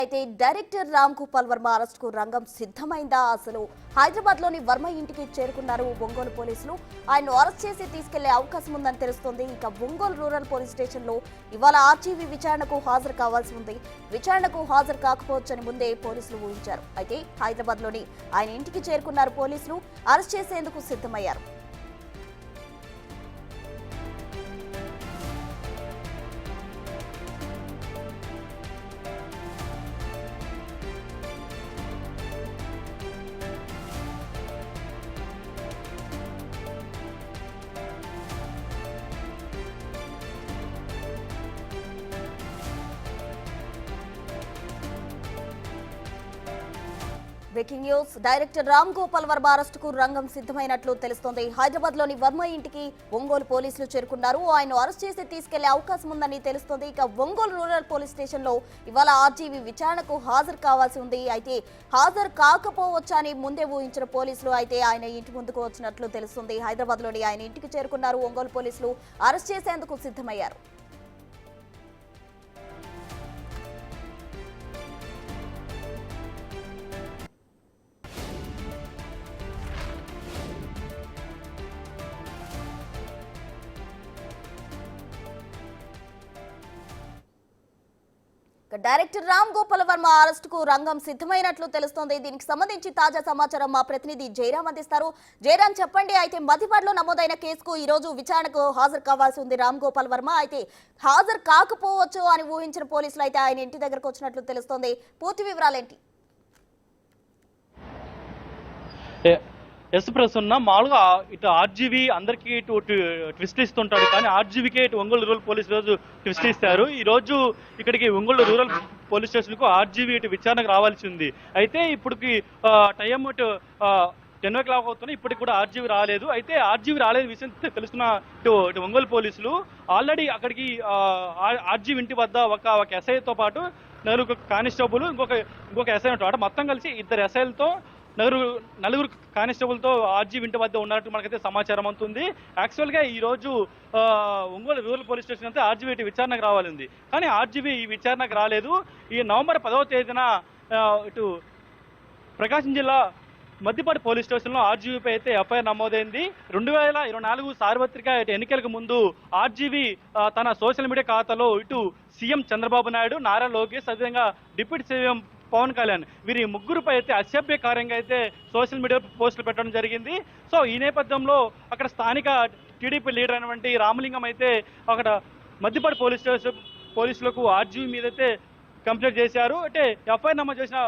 అయితే director Ram Gopal Varma arrest కు రంగం సిద్ధమైందా? అసలు హైదరాబాద్ లోని వర్మ ఇంటికి చేరుకున్నారు ఒంగోలు పోలీసులు. ఆయన్ను అరెస్ట్ చేసి తీసుకెళ్లే అవకాశం ఉందని తెలుస్తోంది. ఇక ఒంగోలు రూరల్ పోలీస్ స్టేషన్ లో ఇవాళ ఆర్జీవీ విచారణకు హాజరు కావాల్సి ఉంది. విచారణకు హాజరు కాకపోవచ్చని ముందే పోలీసులు ఊహించారు. అయితే హైదరాబాద్ లోని ఆయన ఇంటికి చేరుకున్నారు పోలీసులు. అరెస్ట్ చేసేందుకు సిద్ధమయ్యారు. Breaking news. Director Ram Gopal Varma అరెస్టుకు రంగం సిద్ధమైనట్లు తెలుస్తోంది. హైదరాబాద్ లోని వర్మ ఇంటికి ఒంగోలు పోలీసులు చేరుకున్నారు. ఆయన అరెస్ట్ చేసి తీసుకెళ్లే అవకాశం ఉందని తెలుస్తోంది. ఇక ఒంగోలు రూరల్ పోలీస్ స్టేషన్ లో ఇవాళ ఆర్జీవీ విచారణకు హాజరు కావాల్సి ఉంది. అయితే హాజరు కాకపోవచ్చని ముందే ఊహించిన పోలీసులు అయితే ఆయన ఇంటి ముందుకు వచ్చినట్లు తెలుస్తుంది. హైదరాబాద్ లోని ఆయన ఇంటికి చేరుకున్నారు ఒంగోలు పోలీసులు. అరెస్ట్ చేసేందుకు సిద్ధమయ్యారు. డైరెక్టర్ రామ్ గోపాల్ వర్మ అరెస్ట్ కు రంగం సిద్ధమైనట్లు తెలుస్తోంది. దీనికి సంబంధించి తాజా సమాచారం మా ప్రతినిధి జయరాం అందిస్తారు. జయరాం, చెప్పండి. అయితే మధ్యపాడులో నమోదైన కేసుకు ఈ రోజు విచారణకు హాజరు కావాల్సి ఉంది రామ్ గోపాల్ వర్మ. అయితే హాజరు కాకపోవచ్చు అని ఊహించిన పోలీసులు అయితే ఆయన ఇంటి దగ్గరకు వచ్చినట్లు తెలుస్తోంది. పూర్తి వివరాలేంటి? ఎస్ ప్రసన్న, మామూలుగా ఇటు ఆర్జీవీ అందరికీ ఇటు ట్విస్ట్ ఇస్తుంటాడు, కానీ ఆర్జీవీకే ఇటు ఒంగోలు రూరల్ పోలీస్ రోజు ట్విస్ట్ ఇస్తారు. ఈ రోజు ఇక్కడికి ఒంగోలు రూరల్ పోలీస్ స్టేషన్కు ఆర్జీవీ ఇటు విచారణకు రావాల్సి ఉంది. అయితే ఇప్పటికి టైం ఇటు 10 o'clock అవుతుంది. ఇప్పటికి కూడా ఆర్జీవీ రాలేదు. అయితే ఆర్జీవీ రాలేదు విషయం తెలుస్తున్న ఇటు ఒంగోలు పోలీసులు ఆల్రెడీ అక్కడికి ఆర్జీవీ ఇంటి వద్ద ఒక ఎస్ఐతో పాటు నలుగురు కానిస్టేబుల్ ఇంకొక ఎస్ఐ ఉంటాడు. మొత్తం కలిసి 2 ఎస్ఐలతో నలుగురు కానిస్టేబుల్తో ఆర్జీవీ ఇంటి వద్ద ఉన్నట్టు మనకైతే సమాచారం అవుతుంది. యాక్చువల్గా ఈ రోజు ఒంగోలు రూరల్ పోలీస్ స్టేషన్ అయితే ఆర్జీవీ ఇటు విచారణకు రావాలింది, కానీ ఆర్జీవీ ఈ విచారణకు రాలేదు. ఈ నవంబర్ 10వ తేదీన ఇటు ప్రకాశం జిల్లా మద్దిపాడు పోలీస్ స్టేషన్లో ఆర్జీవీపై అయితే ఎఫ్ఐఆర్ నమోదైంది. 2024 సార్వత్రిక ఎన్నికలకు ముందు ఆర్జీవీ తన సోషల్ మీడియా ఖాతాలో ఇటు సీఎం చంద్రబాబు నాయుడు, నారా లోకేష్, అదేవిధంగా డిప్యూటీ సీఎం పవన్ కళ్యాణ్ వీరి ముగ్గురుపై అయితే అసభ్యకార్యంగా అయితే సోషల్ మీడియా పోస్టులు పెట్టడం జరిగింది. సో ఈ నేపథ్యంలో అక్కడ స్థానిక టీడీపీ లీడర్ అయినటువంటి రామలింగం అయితే అక్కడ మద్దిపాడు పోలీసులకు ఆర్జీవీ మీద అయితే కంప్లైంట్ చేశారు. అంటే ఎఫ్ఐఆర్ నమోదు చేసిన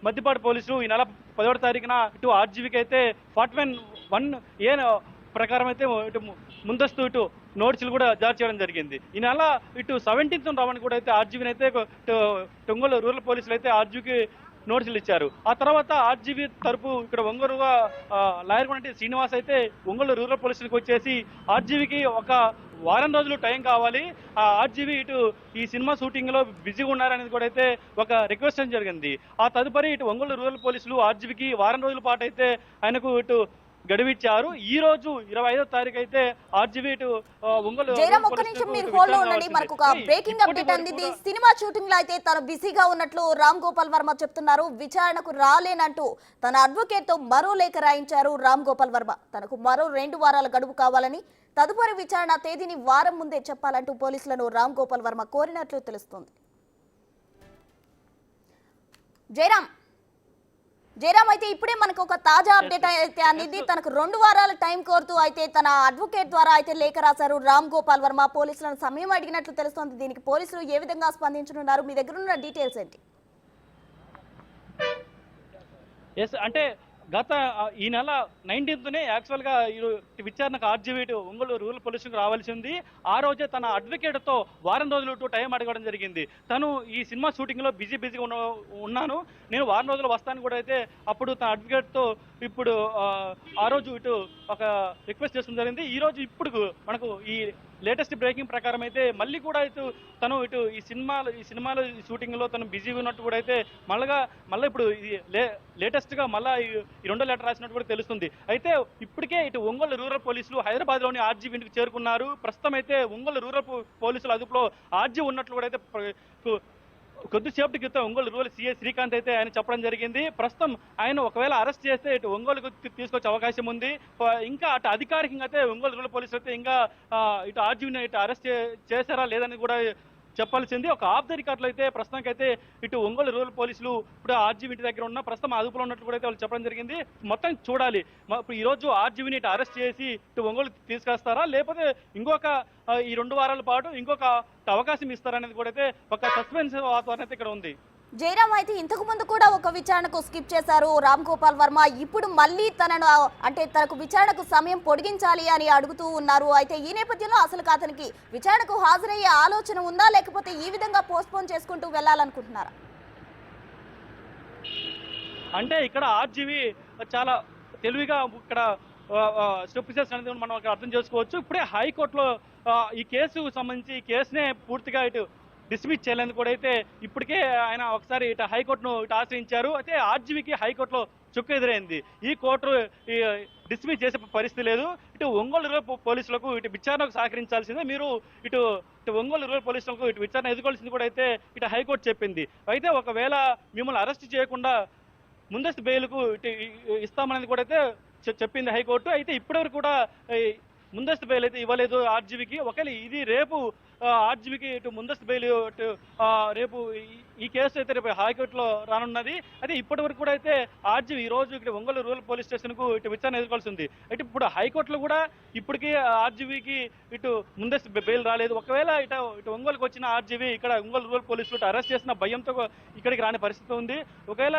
మద్దిపాడు పోలీసులు ఈ నెల 10వ తారీఖున ఇటు ఆర్జీవీకి అయితే 41(1)A ప్రకారం అయితే ఇటు ముందస్తు ఇటు నోటీసులు కూడా జారీ చేయడం జరిగింది. ఈ నెల ఇటు 17th రావని కూడా అయితే ఆర్జీవీని అయితే ఒంగోలు రూరల్ పోలీసులు అయితే ఆర్జీవీకి నోటీసులు ఇచ్చారు. ఆ తర్వాత ఆర్జీవీ తరపు ఇక్కడ ఒంగోలుగా లాయర్ అంటే శ్రీనివాస్ అయితే ఒంగోలు రూరల్ పోలీసులకు వచ్చేసి ఆర్జీవీకి ఒక వారం రోజులు టైం కావాలి, ఆర్జీవీ ఇటు ఈ సినిమా షూటింగ్లో బిజీగా ఉన్నారనేది కూడా అయితే ఒక రిక్వెస్ట్ చేయడం జరిగింది. ఆ తదుపరి ఇటు ఒంగోలు రూరల్ పోలీసులు ఆర్జీవీకి వారం రోజుల పాటు అయితే ఆయనకు ఇటు గడువిచ్చారు. ఈ రోజు 25వ తారీఖు అయితే ఆర్జీవీ ఇటు ఒంగోలు బ్రేకింగ్ అప్డేట్ అందింది. సినిమా షూటింగ్ లో అయితే తను బిజీగా ఉన్నట్లు రామ్ గోపాల్ వర్మ చెప్తున్నారు. విచారణకు రాలేనంటూ తన అడ్వకేట్ తో మరో లేఖ రాయించారు రామ్ గోపాల్ వర్మ. తనకు మరో 2 వారాల గడువు కావాలని, తదుపరి విచారణ తేదీని వారం ముందే చెప్పాలంటూ పోలీసులను రామ్ గోపాల్ వర్మ కోరినట్లు తెలుస్తోంది. జయరామ్, అయితే ఇప్పుడే మనకు ఒక తాజా అప్డేట్ అయితే అందింది. తనకు 2 వారాల టైం కోరుతూ అయితే తన అడ్వకేట్ ద్వారా అయితే లేఖ రాశారు రామ్ గోపాల్ వర్మ. పోలీసులను సమయం అడిగినట్లు తెలుస్తోంది. దీనికి పోలీసులు ఏ విధంగా స్పందించనున్నారు? మీ దగ్గర ఉన్న డీటెయిల్స్ ఏంటి? అంటే గత ఈ నెల 19th యాక్చువల్గా విచారణకు ఆర్జీవీ ఒంగోలు రూరల్ పోలీసులకు రావాల్సి ఉంది. ఆ రోజే తన అడ్వకేట్తో వారం రోజులు టైం అడగడం జరిగింది. తను ఈ సినిమా షూటింగ్లో బిజీగా ఉన్నాను, నేను వారం రోజులు వస్తాను కూడా అయితే అప్పుడు తన అడ్వకేట్తో ఇప్పుడు ఆ రోజు ఇటు ఒక రిక్వెస్ట్ చేయడం జరిగింది. ఈ రోజు ఇప్పుడు మనకు ఈ లేటెస్ట్ బ్రేకింగ్ ప్రకారం అయితే మళ్ళీ కూడా తను ఈ సినిమాలో షూటింగ్లో తను బిజీగా ఉన్నట్టు కూడా అయితే మళ్ళీ ఇప్పుడు లేటెస్ట్గా మళ్ళీ ఈ 2వ లెటర్ రాసినట్టు కూడా తెలుస్తుంది. అయితే ఇప్పటికే ఒంగోలు రూరల్ పోలీసులు హైదరాబాద్లోని ఆర్జీవీ ఇంటికి చేరుకున్నారు. ప్రస్తుతం అయితే ఒంగోలు రూరల్ పోలీసుల అదుపులో ఆర్జీ ఉన్నట్లు కూడా అయితే కొద్దిసేపటి క్రితం ఒంగోలు రూరల్ సీఐ శ్రీకాంత్ అయితే ఆయన చెప్పడం జరిగింది. ప్రస్తుతం ఆయన ఒకవేళ అరెస్ట్ చేస్తే ఇటు ఒంగోలుకు తీసుకొచ్చే అవకాశం ఉంది. ఇంకా అటు అధికారికంగా అయితే ఒంగోలు రూరల్ పోలీసులు అయితే ఇంకా ఇటు ఆర్జీవిని ఇటు అరెస్ట్ చేశారా లేదని కూడా చెప్పాల్సింది. ఒక ఆఫ్ ద రికార్డులో అయితే ప్రస్తుతానికైతే ఇటు ఒంగోలు రూరల్ పోలీసులు ఇప్పుడు ఆర్జీవి ఇంటి దగ్గర ఉన్న ప్రస్తుతం అదుపులో ఉన్నట్లు కూడా అయితే వాళ్ళు చెప్పడం జరిగింది. మొత్తం చూడాలి ఇప్పుడు ఈ రోజు ఆర్జీవిని ఇటు అరెస్ట్ చేసి ఇటు ఒంగోలు తీసుకొస్తారా లేకపోతే ఇంకొక ఈ 2 వారాల పాటు ఇంకొక అవకాశం ఇస్తారనేది కూడా అయితే ఒక సస్పెన్స్ వాతావరణం అయితే ఇక్కడ ఉంది. జయరామ్, అయితే ఇంతకు ముందు కూడా ఒక విచారణకు స్కిప్ చేశారు రామ్ గోపాల్ వర్మ. ఇప్పుడు మళ్ళీ తనను అంటే తనకు విచారణకు సమయం పొడిగించాలి అని అడుగుతూ ఉన్నారు. అయితే ఈ నేపథ్యంలో అసలు అతనికి విచారణకు హాజరయ్యే ఆలోచన ఉందా లేకపోతే ఈ విధంగా పోస్ట్పోన్ చేసుకుంటూ వెళ్ళాలనుకుంటున్నారా? అంటే ఇక్కడ ఆర్జీవి చాలా తెలివిగా ఇక్కడ స్టెప్ అనేది మనం అర్థం చేసుకోవచ్చు. ఇప్పుడే హైకోర్టులో ఈ కేసుకు సంబంధించి ఈ కేసునే పూర్తిగా ఇటు డిస్మిస్ చేయాలని కూడా అయితే ఇప్పటికే ఆయన ఒకసారి ఇటు హైకోర్టును ఇటు ఆశ్రయించారు. అయితే ఆర్జీవికి హైకోర్టులో చుక్క ఎదురైంది. ఈ కోర్టు డిస్మిస్ చేసే పరిస్థితి లేదు. ఇటు ఒంగోలు రూరల్ పోలీసులకు ఇటు విచారణకు సహకరించాల్సిందే, మీరు ఇటు ఒంగోలు రూరల్ పోలీసులకు ఇటు విచారణ ఎదుర్కోవాల్సింది కూడా అయితే ఇటు హైకోర్టు చెప్పింది. అయితే ఒకవేళ మిమ్మల్ని అరెస్ట్ చేయకుండా ముందస్తు బెయిల్కు ఇటు ఇస్తామనేది కూడా అయితే చెప్పింది హైకోర్టు. అయితే ఇప్పటివరకు కూడా ముందస్తు బెయిల్ అయితే ఇవ్వలేదు ఆర్జీవికి. ఒకవేళ ఇది రేపు ఆర్జీవికి ఇటు ముందస్తు బెయిల్ ఇటు రేపు ఈ కేసు అయితే రేపు హైకోర్టులో రానున్నది. అయితే ఇప్పటి వరకు కూడా అయితే ఆర్జీవి ఈ రోజు ఇక్కడ ఒంగోలు రూరల్ పోలీస్ స్టేషన్కు ఇటు విచారణ ఎదుర్కోవాల్సి ఉంది. అయితే ఇప్పుడు హైకోర్టులో కూడా ఇప్పటికీ ఆర్జీవికి ఇటు ముందస్తు బెయిల్ రాలేదు. ఒకవేళ ఇటు ఒంగోలుకు వచ్చిన ఆర్జీవి ఇక్కడ ఒంగోలు రూరల్ పోలీసులు అరెస్ట్ చేసిన భయంతో ఇక్కడికి రాని పరిస్థితి ఉంది. ఒకవేళ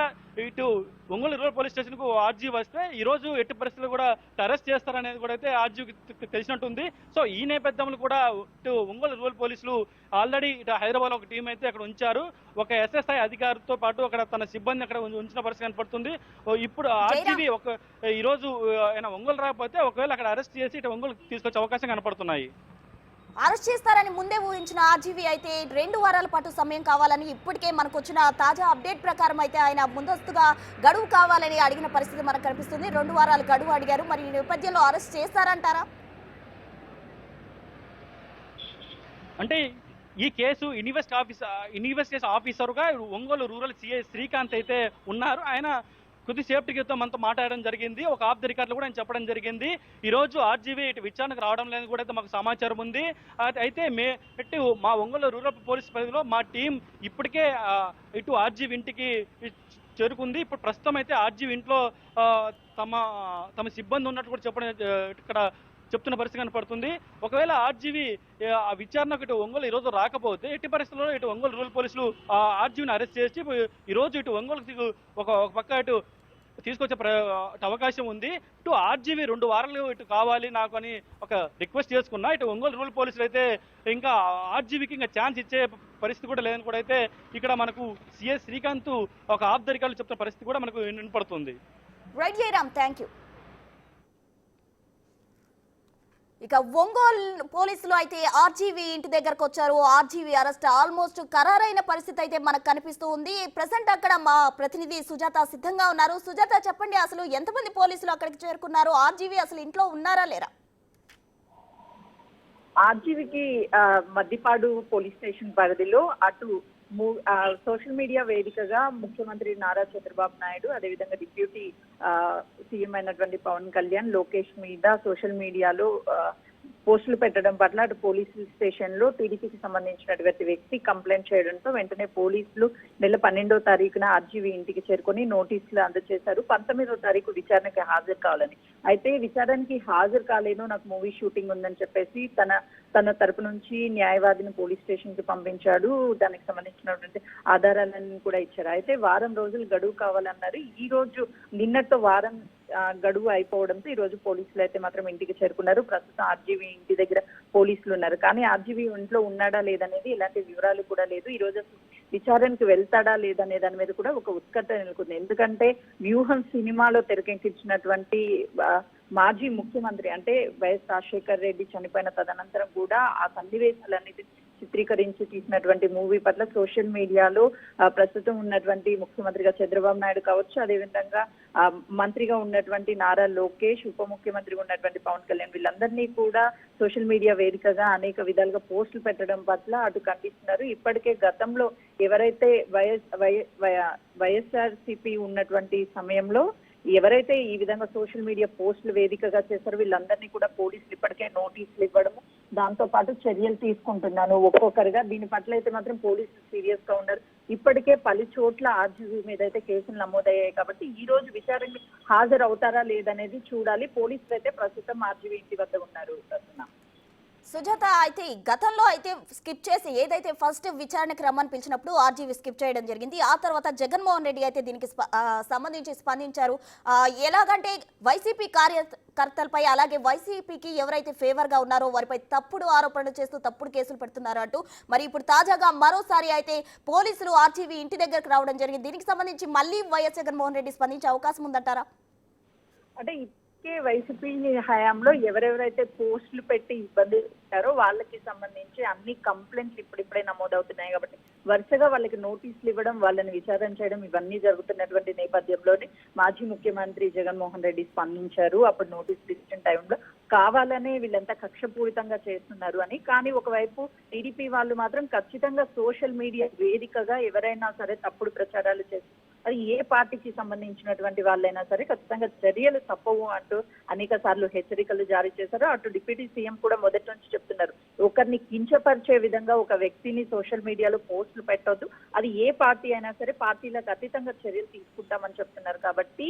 ఇటు ఒంగోలు రూరల్ పోలీస్ స్టేషన్కు ఆర్జీవి వస్తే ఈ రోజు ఎట్టి పరిస్థితులు కూడా అరెస్ట్ చేస్తారనేది కూడా అయితే ఆర్జీవికి తెలిసినట్టుంది. సో ఈ నేపథ్యంలో కూడా ఇటు ఒంగోలు రూరల్ పోలీసులు ఆల్రెడీ ఇటు హైదరాబాద్ ఒక టీం అయితే అక్కడ ఉంచారు. ఒక ఎస్ఎస్ఐ అధికారితో పాటు అక్కడ తన సిబ్బంది అక్కడ ఉంచిన పరిస్థితి కనపడుతుంది. ఇప్పుడు ఆర్జీవి ఈ రోజు ఆయన ఒంగోలు రాకపోతే ఒకవేళ అక్కడ అరెస్ట్ చేసి ఇటు ఒంగోలు తీసుకొచ్చే అవకాశం కనపడుతున్నాయి. అరెస్ట్ చేస్తారని ముందే ఊహించిన ఆర్జీవి అయితే 2 వారాల పాటు సమయం కావాలని ఇప్పటికే మనకు వచ్చిన తాజా అప్డేట్ ప్రకారం అయితే ఆయన ముందస్తుగా గడువు కావాలని అడిగిన పరిస్థితి మనకు కనిపిస్తుంది. 2 వారాలు గడువు అడిగారు. మరి ఈ నేపథ్యంలో అరెస్ట్ చేస్తారంటారా? అంటే ఈ కేసు ఇన్వెస్టిగేషన్ ఆఫీసర్గా ఒంగోలు రూరల్ సిఐ శ్రీకాంత్ అయితే ఉన్నారు. ఆయన కొద్దిసేపటి క్రితం మనతో మాట్లాడడం జరిగింది. ఒక ఆఫ్ ది రికార్డులో కూడా ఆయన చెప్పడం జరిగింది. ఈ రోజు ఆర్జీవి ఇటు విచారణకు రావడం లేదని కూడా అయితే మాకు సమాచారం ఉంది. అయితే మా ఒంగోలు రూరల్ పోలీస్ పరిధిలో మా టీం ఇప్పటికే ఇటు ఆర్జీవి ఇంటికి చేరుకుంది. ఇప్పుడు ప్రస్తుతం అయితే ఆర్జీవి ఇంట్లో తమ సిబ్బంది ఉన్నట్టు కూడా చెప్పడం ఇక్కడ చెప్తున్న పరిస్థితి కనపడుతుంది. ఒకవేళ ఆర్జీవి ఆ విచారణకు ఇటు ఒంగోలు ఈ రోజు రాకపోతే ఎట్టి పరిస్థితుల్లో ఇటు ఒంగోలు రూరల్ పోలీసులు ఆర్జీవిని అరెస్ట్ చేసి ఈ రోజు ఇటు ఒంగోలుకు ఒక పక్క ఇటు తీసుకొచ్చే అవకాశం ఉంది. ఇటు ఆర్జీవి 2 వారాలు ఇటు కావాలి నాకు అని ఒక రిక్వెస్ట్ చేసుకున్నా ఇటు ఒంగోలు రూరల్ పోలీసులు అయితే ఇంకా ఆర్జీవికి ఇంకా ఛాన్స్ ఇచ్చే పరిస్థితి కూడా లేదని కూడా అయితే ఇక్కడ మనకు సిఎస్ శ్రీకాంత్ ఒక ఆఫ్ ద రికార్డులు చెప్తున్న పరిస్థితి కూడా మనకు వినపడుతుంది. Right Jayaram, thank you. ఇక ఒంగోలు పోలీసులు అయితే ఆర్జీవి ఇంటి దగ్గరకు వచ్చారు. ఆర్జీవి అరెస్ట్ ఆల్మోస్ట్ ఖరారైన పరిస్థితి అయితే మనకు కనిపిస్తూ ఉంది. ప్రెసెంట్ అక్కడ మా ప్రతినిధి సుజాత సిద్ధంగా ఉన్నారు. సుజాత, చెప్పండి, అసలు ఎంతమంది పోలీసులు అక్కడికి చేరుకున్నారు? ఆర్జీవి అసలు ఇంట్లో ఉన్నారా లేరా? ఆర్జీవికి మద్దిపాడు పోలీస్ స్టేషన్ పరిధిలో అటు సోషల్ మీడియా వేదికగా ముఖ్యమంత్రి నారా చంద్రబాబు నాయుడు, అదేవిధంగా డిప్యూటీ సీఎం అయినటువంటి పవన్ కళ్యాణ్, లోకేష్ మీద సోషల్ మీడియాలో పోస్టులు పెట్టడం పట్ల అటు పోలీస్ స్టేషన్ లో టీడీపీకి సంబంధించినటువంటి వ్యక్తి కంప్లైంట్ చేయడంతో వెంటనే పోలీసులు నెల 12వ తారీఖున ఆర్జీవి ఇంటికి చేరుకొని నోటీసులు అందజేశారు. 19వ తారీఖు విచారణకి హాజరు కావాలని. అయితే విచారణకి హాజరు కాలేను, నాకు మూవీ షూటింగ్ ఉందని చెప్పేసి తన తరపు నుంచి న్యాయవాదిని పోలీస్ స్టేషన్ కి పంపించాడు. దానికి సంబంధించినటువంటి ఆధారాలన్నీ కూడా ఇచ్చారు. అయితే వారం రోజులు గడువు కావాలన్నారు. ఈ రోజు నిన్నతో వారం గడువు అయిపోవడంతో ఈ రోజు పోలీసులు అయితే మాత్రం ఇంటికి చేరుకున్నారు. ప్రస్తుతం ఆర్జీవి ఇంటి దగ్గర పోలీసులు ఉన్నారు. కానీ ఆర్జీవి ఇంట్లో ఉన్నాడా లేదనేది ఎలాంటి వివరాలు కూడా లేదు. ఈ రోజు విచారణకు వెళ్తాడా లేదనే దాని మీద కూడా ఒక ఉత్కంఠ నెలకొంది. ఎందుకంటే వ్యూహం సినిమాలో తెరకెక్కించినటువంటి మాజీ ముఖ్యమంత్రి అంటే వైఎస్ రాజశేఖర్ రెడ్డి చనిపోయిన తదనంతరం కూడా ఆ సన్నివేశాలన్నిటి చిత్రీకరించి తీసినటువంటి మూవీ పట్ల సోషల్ మీడియాలో ప్రస్తుతం ఉన్నటువంటి ముఖ్యమంత్రిగా చంద్రబాబు నాయుడు కావచ్చు, అదేవిధంగా మంత్రిగా ఉన్నటువంటి నారా లోకేష్, ఉప ముఖ్యమంత్రిగా ఉన్నటువంటి పవన్ కళ్యాణ్ వీళ్ళందరినీ కూడా సోషల్ మీడియా వేదికగా అనేక విధాలుగా పోస్టులు పెట్టడం పట్ల అటు ఖండిస్తున్నారు. ఇప్పటికే గతంలో ఎవరైతే వైఎస్ఆర్సీపీ ఉన్నటువంటి సమయంలో ఎవరైతే ఈ విధంగా సోషల్ మీడియా పోస్టులు వేదికగా చేశారో వీళ్ళందరినీ కూడా పోలీసులు ఇప్పటికే నోటీసులు ఇవ్వడము, దాంతో పాటు చర్యలు తీసుకుంటున్నాను ఒక్కొక్కరిగా. దీని పట్ల అయితే మాత్రం పోలీసులు సీరియస్ గా ఉన్నారు. ఇప్పటికే 10 చోట్ల ఆర్జీవీ మీద అయితే కేసులు నమోదయ్యాయి కాబట్టి ఈ రోజు విచారణకి హాజరవుతారా లేదనేది చూడాలి. పోలీసులు అయితే ప్రస్తుతం ఆర్జీవీ ఇంటి వద్ద ఉన్నారు. సుజాత, అయితే గతంలో అయితే స్కిప్ చేసి ఏదైతే ఫస్ట్ విచారణకు రమ్మని పిలిచినప్పుడు ఆర్జీవీ స్కిప్ చేయడం జరిగింది. ఆ తర్వాత జగన్మోహన్ రెడ్డి అయితే దీనికి సంబంధించి స్పందించారు. ఎలాగంటే వైసీపీ కార్యకర్తలపై అలాగే వైసీపీకి ఎవరైతే ఫేవర్ గా ఉన్నారో వారిపై తప్పుడు ఆరోపణలు చేస్తూ తప్పుడు కేసులు పెడుతున్నారు అంటూ మరి ఇప్పుడు తాజాగా మరోసారి అయితే పోలీసులు ఆర్జీవీ ఇంటి దగ్గరకు రావడం జరిగింది. దీనికి సంబంధించి మళ్ళీ వైఎస్ జగన్మోహన్ రెడ్డి స్పందించే అవకాశం ఉందంటారా? అంటే వైసీపీ హయాంలో ఎవరెవరైతే పోస్టులు పెట్టి ఇబ్బంది పెట్టారో వాళ్ళకి సంబంధించి అన్ని కంప్లైంట్లు ఇప్పుడిప్పుడే నమోదవుతున్నాయి కాబట్టి వరుసగా వాళ్ళకి నోటీసులు ఇవ్వడం, వాళ్ళని విచారణ చేయడం ఇవన్నీ జరుగుతున్నటువంటి నేపథ్యంలోనే మాజీ ముఖ్యమంత్రి జగన్మోహన్ రెడ్డి స్పందించారు. అప్పుడు నోటీసులు ఇచ్చిన టైంలో కావాలనే వీళ్ళంతా కక్షపూరితంగా చేస్తున్నారు అని. కానీ ఒకవైపు టీడీపీ వాళ్ళు మాత్రం ఖచ్చితంగా సోషల్ మీడియా వేదికగా ఎవరైనా సరే తప్పుడు ప్రచారాలు చేస్తారు, అది ఏ పార్టీకి సంబంధించినటువంటి వాళ్ళైనా సరే ఖచ్చితంగా చర్యలు తప్పవు అంటూ అనేక సార్లు హెచ్చరికలు జారీ చేశారు. అటు డిప్యూటీ సీఎం కూడా మొదటి నుంచి చెప్తున్నారు, ఒకరిని కించపరిచే విధంగా ఒక వ్యక్తిని సోషల్ మీడియాలో పోస్టులు పెట్టొద్దు, అది ఏ పార్టీ అయినా సరే పార్టీలకు అతీతంగా చర్యలు తీసుకుంటామని చెప్తున్నారు. కాబట్టి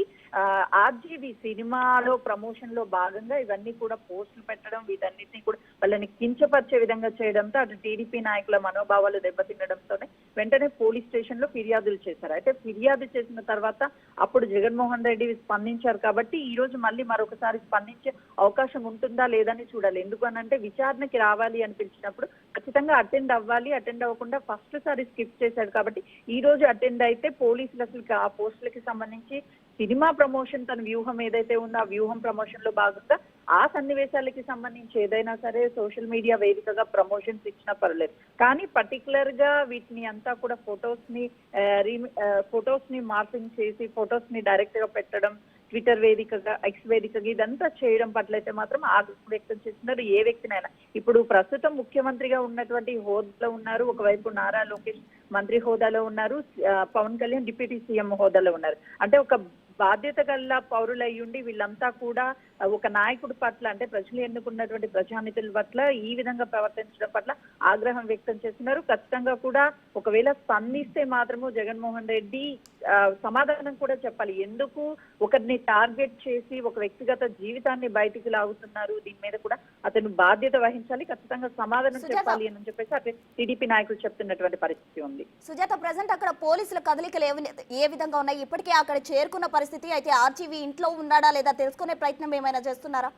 ఆర్జీవీ సినిమాలో ప్రమోషన్ లో భాగంగా ఇవన్నీ కూడా పోస్టులు పెట్టడం, వీటన్నిటిని కూడా వాళ్ళని కించపరిచే విధంగా చేయడంతో అటు టీడీపీ నాయకుల మనోభావాలు దెబ్బతినడంతోనే వెంటనే పోలీస్ స్టేషన్ లో ఫిర్యాదులు చేశారు. అయితే ఫిర్యాదు చేసిన తర్వాత అప్పుడు జగన్మోహన్ రెడ్డి స్పందించారు కాబట్టి ఈ రోజు మళ్ళీ మరొకసారి స్పందించే అవకాశం ఉంటుందా లేదని చూడాలి. ఎందుకనంటే విచారణకి రావాలి అని పిలిచినప్పుడు ఖచ్చితంగా అటెండ్ అవ్వాలి. అటెండ్ అవ్వకుండా ఫస్ట్ సారి స్కిప్ చేశాడు కాబట్టి ఈ రోజు అటెండ్ అయితే పోలీసులు అసలు ఆ పోస్టులకి సంబంధించి సినిమా ప్రమోషన్ తన వ్యూహం ఏదైతే ఉందో ఆ వ్యూహం ప్రమోషన్ లో భాగంగా ఆ సన్నివేశాలకి సంబంధించి ఏదైనా సరే సోషల్ మీడియా వేదికగా ప్రమోషన్స్ ఇచ్చినా పర్లేదు, కానీ పర్టికులర్ గా వీటిని అంతా కూడా ఫొటోస్ ని మార్పింగ్ చేసి ఫొటోస్ ని డైరెక్ట్ గా పెట్టడం, ట్విట్టర్ వేదికగా, ఎక్స్ వేదికగా ఇదంతా చేయడం పట్ల అయితే మాత్రం ఆగ్రహం వ్యక్తం చేస్తున్నారు. ఏ వ్యక్తినైనా ఇప్పుడు ప్రస్తుతం ముఖ్యమంత్రిగా ఉన్నటువంటి హోదాలో ఉన్నారు, ఒకవైపు నారా లోకేష్ మంత్రి హోదాలో ఉన్నారు, పవన్ కళ్యాణ్ డిప్యూటీ సీఎం హోదాలో ఉన్నారు. అంటే ఒక బాధ్యత గల పౌరులయ్యుండి వీళ్ళంతా కూడా ఒక నాయకుడి పట్ల అంటే ప్రజలు ఎన్నుకున్నటువంటి ప్రజానిధుల పట్ల ఈ విధంగా ప్రవర్తించడం పట్ల ఆగ్రహం వ్యక్తం చేస్తున్నారు. ఖచ్చితంగా కూడా ఒకవేళ స్పందిస్తే మాత్రము జగన్మోహన్ రెడ్డి సమాధానం కూడా చెప్పాలి. ఎందుకు ఒకరిని టార్గెట్ చేసి ఒక వ్యక్తిగత జీవితాన్ని బయటికి లాగుతున్నారు, దీని మీద కూడా అతను బాధ్యత వహించాలి, ఖచ్చితంగా సమాధానం చెప్పాలి అని చెప్పేసి అటు టీడీపీ నాయకులు చెప్తున్నటువంటి పరిస్థితి ఉంది. సుజాత, ప్రజెంట్ అక్కడ పోలీసుల కదలికలు ఏ విధంగా ఉన్నాయి? ఇప్పటికే అక్కడ చేరుకున్న పరిస్థితి అయితే ఆర్జీవీ ఇంట్లో ఉన్నాడా లేదా తెలుసుకునే ప్రయత్నం ఏమైనా చేస్తున్నారా?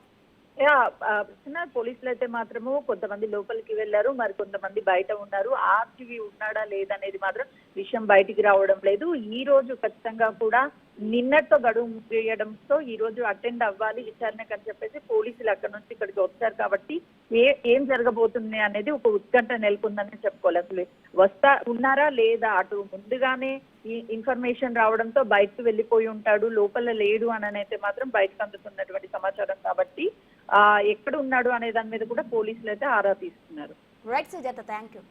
పోలీసులు అయితే మాత్రము కొంతమంది లోపలికి వెళ్లారు, మరి కొంతమంది బయట ఉన్నారు. ఆర్జీవీ ఉన్నాడా లేదనేది మాత్రం విషయం బయటికి రావడం లేదు. ఈ రోజు ఖచ్చితంగా కూడా నిన్నటితో గడువు ముగియడంతో ఈ రోజు అటెండ్ అవ్వాలి విచారణకు అని చెప్పేసి పోలీసులు అక్కడ నుంచి ఇక్కడికి వచ్చారు. కాబట్టి ఏం జరగబోతుంది అనేది ఒక ఉత్కంఠ నెలకొందని చెప్పుకోవాలి. అసలు ఉన్నారా లేదా, అటు ముందుగానే ఈ ఇన్ఫర్మేషన్ రావడంతో బయటకు వెళ్ళిపోయి ఉంటాడు, లోపల లేడు అని అయితే మాత్రం బయటకు అందుతున్నటువంటి సమాచారం. కాబట్టి ఎక్కడ ఉన్నాడు అనే దాని మీద కూడా పోలీసులు అయితే ఆరా తీస్తున్నారు. Right Sujatha, thank you.